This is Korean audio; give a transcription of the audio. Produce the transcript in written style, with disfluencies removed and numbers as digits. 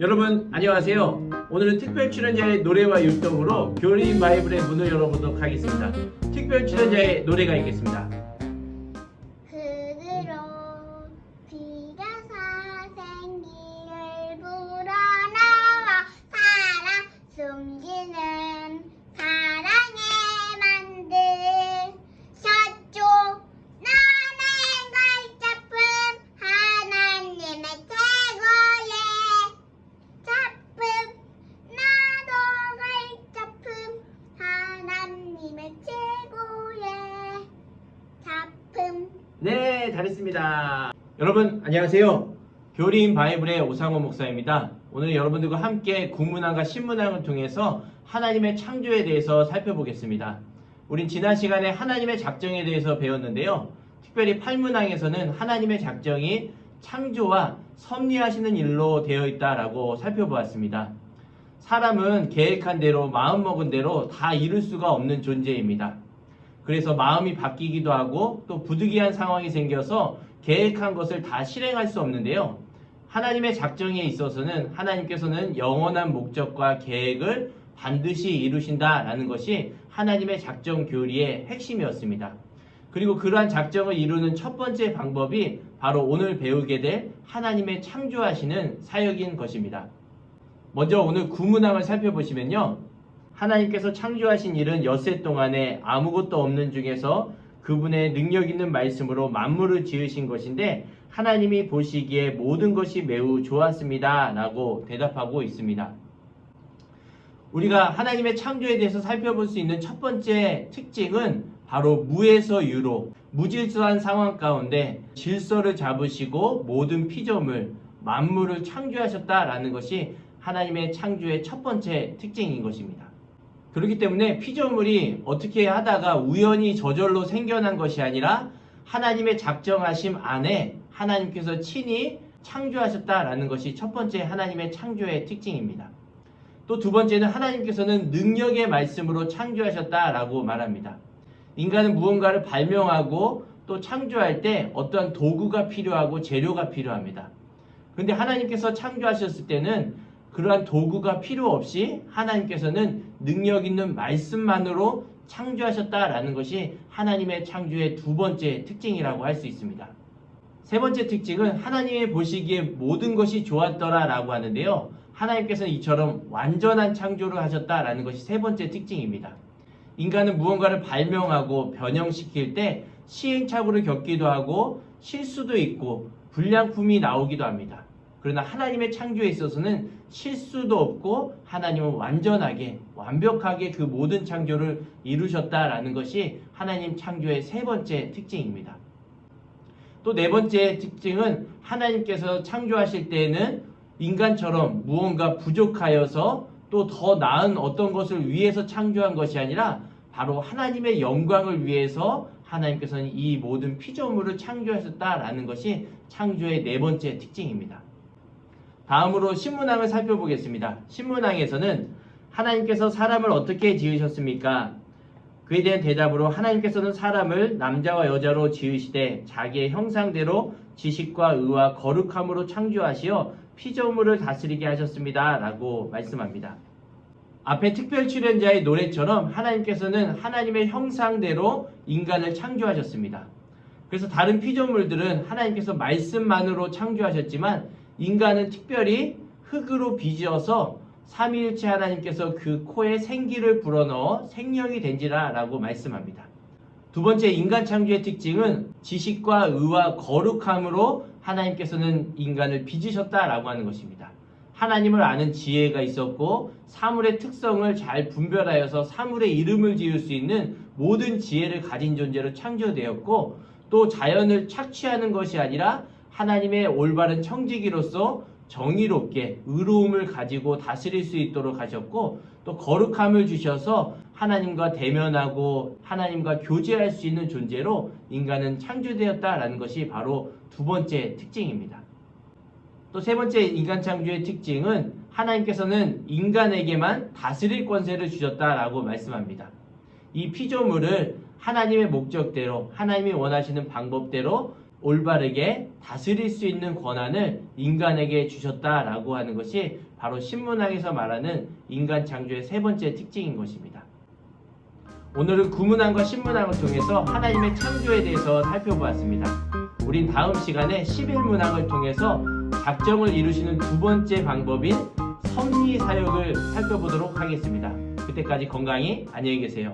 여러분 안녕하세요. 오늘은 특별 출연자의 노래와 율동으로 교리인 바이블의 문을 열어보도록 하겠습니다. 특별 출연자의 노래가 있겠습니다. 흙으로 비벼서 생기를 불어넣어 사랑 숨기는 사랑에 만드셨죠. 나는 걸작품 하나님의 최고의 작품 나도 걸작품 하나님의 최고의 작품. 네, 잘했습니다. 여러분 안녕하세요. 교리인 바이블의 오상호 목사입니다. 오늘 여러분들과 함께 구문항과 신문항을 통해서 하나님의 창조에 대해서 살펴보겠습니다. 우린 지난 시간에 하나님의 작정에 대해서 배웠는데요. 특별히 팔문항에서는 하나님의 작정이 창조와 섭리하시는 일로 되어 있다라고 살펴보았습니다. 사람은 계획한 대로 마음먹은 대로 다 이룰 수가 없는 존재입니다. 그래서 마음이 바뀌기도 하고 또 부득이한 상황이 생겨서 계획한 것을 다 실행할 수 없는데요. 하나님의 작정에 있어서는 하나님께서는 영원한 목적과 계획을 반드시 이루신다라는 것이 하나님의 작정 교리의 핵심이었습니다. 그리고 그러한 작정을 이루는 첫 번째 방법이 바로 오늘 배우게 될 하나님의 창조하시는 사역인 것입니다. 먼저 오늘 구문항을 살펴보시면요. 하나님께서 창조하신 일은 엿새 동안에 아무것도 없는 중에서 그분의 능력 있는 말씀으로 만물을 지으신 것인데 하나님이 보시기에 모든 것이 매우 좋았습니다 라고 대답하고 있습니다. 우리가 하나님의 창조에 대해서 살펴볼 수 있는 첫 번째 특징은 바로 무에서 유로, 무질서한 상황 가운데 질서를 잡으시고 모든 피조물, 만물을 창조하셨다라는 것이 하나님의 창조의 첫 번째 특징인 것입니다. 그렇기 때문에 피조물이 어떻게 하다가 우연히 저절로 생겨난 것이 아니라 하나님의 작정하심 안에 하나님께서 친히 창조하셨다라는 것이 첫 번째 하나님의 창조의 특징입니다. 또 두 번째는 하나님께서는 능력의 말씀으로 창조하셨다라고 말합니다. 인간은 무언가를 발명하고 또 창조할 때 어떠한 도구가 필요하고 재료가 필요합니다. 그런데 하나님께서 창조하셨을 때는 그러한 도구가 필요 없이 하나님께서는 능력 있는 말씀만으로 창조하셨다라는 것이 하나님의 창조의 두 번째 특징이라고 할 수 있습니다. 세 번째 특징은 하나님이 보시기에 모든 것이 좋았더라라고 하는데요. 하나님께서는 이처럼 완전한 창조를 하셨다라는 것이 세 번째 특징입니다. 인간은 무언가를 발명하고 변형시킬 때 시행착오를 겪기도 하고 실수도 있고 불량품이 나오기도 합니다. 그러나 하나님의 창조에 있어서는 실수도 없고 하나님은 완전하게 완벽하게 그 모든 창조를 이루셨다라는 것이 하나님 창조의 세 번째 특징입니다. 또 네 번째 특징은 하나님께서 창조하실 때에는 인간처럼 무언가 부족하여서 또 더 나은 어떤 것을 위해서 창조한 것이 아니라 바로 하나님의 영광을 위해서 하나님께서는 이 모든 피조물을 창조하셨다라는 것이 창조의 네 번째 특징입니다. 다음으로 신문항을 살펴보겠습니다. 신문항에서는 하나님께서 사람을 어떻게 지으셨습니까? 그에 대한 대답으로 하나님께서는 사람을 남자와 여자로 지으시되 자기의 형상대로 지식과 의와 거룩함으로 창조하시어 피조물을 다스리게 하셨습니다 라고 말씀합니다. 앞에 특별 출연자의 노래처럼 하나님께서는 하나님의 형상대로 인간을 창조하셨습니다. 그래서 다른 피조물들은 하나님께서 말씀만으로 창조하셨지만 인간은 특별히 흙으로 빚어서 삼위일체 하나님께서 그 코에 생기를 불어넣어 생명이 된지라 라고 말씀합니다. 두 번째 인간 창조의 특징은 지식과 의와 거룩함으로 하나님께서는 인간을 빚으셨다라고 하는 것입니다. 하나님을 아는 지혜가 있었고 사물의 특성을 잘 분별하여서 사물의 이름을 지을 수 있는 모든 지혜를 가진 존재로 창조되었고 또 자연을 착취하는 것이 아니라 하나님의 올바른 청지기로서 정의롭게 의로움을 가지고 다스릴 수 있도록 하셨고 또 거룩함을 주셔서 하나님과 대면하고 하나님과 교제할 수 있는 존재로 인간은 창조되었다라는 것이 바로 두 번째 특징입니다. 또 세 번째 인간 창조의 특징은 하나님께서는 인간에게만 다스릴 권세를 주셨다라고 말씀합니다. 이 피조물을 하나님의 목적대로 하나님이 원하시는 방법대로 올바르게 다스릴 수 있는 권한을 인간에게 주셨다라고 하는 것이 바로 신문학에서 말하는 인간 창조의 세 번째 특징인 것입니다. 오늘은 구문학과 신문학을 통해서 하나님의 창조에 대해서 살펴보았습니다. 우린 다음 시간에 11문학을 통해서 작정을 이루시는 두 번째 방법인 섭리 사역을 살펴보도록 하겠습니다. 그때까지 건강히 안녕히 계세요.